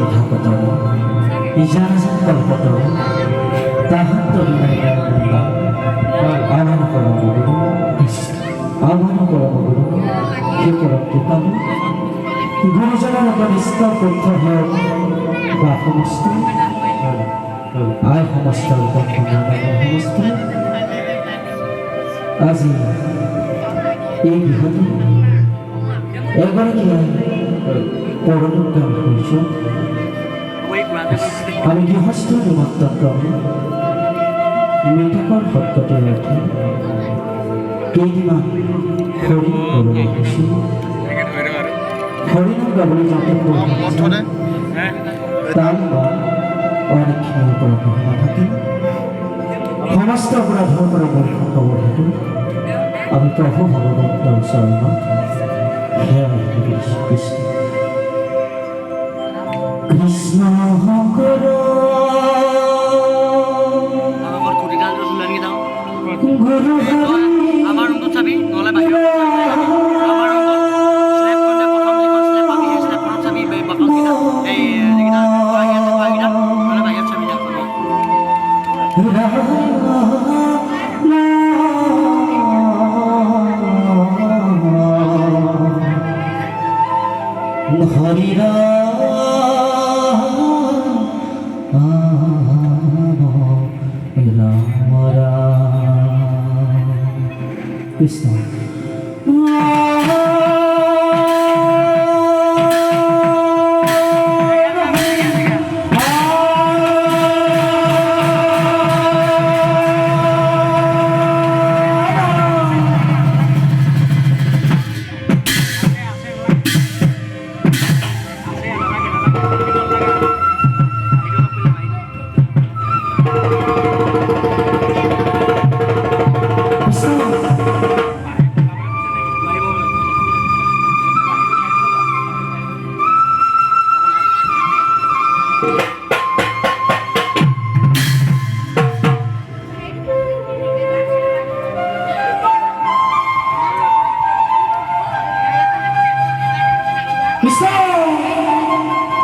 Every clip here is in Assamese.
ধাকতর ইজানাজান কল্পতর তাহান্ত আহ্বান করম গুরু আহ্বান করম গুরু হে করম কৃপালু গুরুজনের কনিষ্ঠ পুত্র হোক বা সমস্ত আয় সমস্ত সমস্ত আজি এই গৃহতে এগৰাকী পৰলোকগামী হৈছোঁ আমি গৃহস্থ নিমন্ত্ৰণ ক্ৰমে মৃতকৰ সৎগতিৰ অৰ্থে কেইদিনমান হৰিণ গাবলৈ আহিছোঁ হৰিণক গাবলৈ যাওঁতে তাল বা অনেকখিনিৰ পৰা বহি নাথাকে সমস্ত অপৰাধৰ পৰা বৰ্ষণ পাব থাকে আমি প্ৰভু ভগৱন্তৰ চৰণত কৃষ্ণ কৃষ্ণ শংকৰ গুৰু আমার রুম চাবি নহলে বাহির আমার রুম স্ল্যাব করতে প্রথম যখন স্ল্যাব পাবি এই স্ল্যাব কোন চাবি বাকল কিনা এই যেটা আগে আছে বাহিরা নহলে বাহির চাবি যা পাবি হরি কৃষ্ণ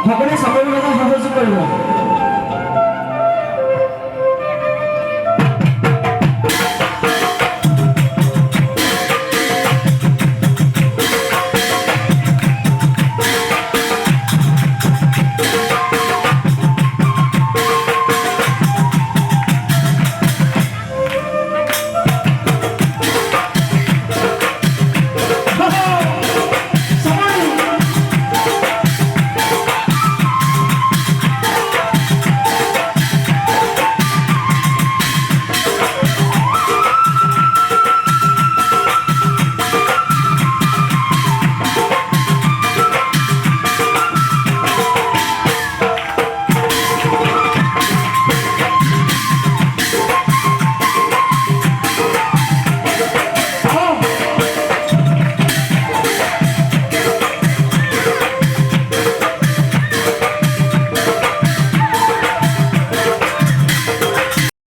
সকলে চাকৰি লগা সহযোগ কৰিব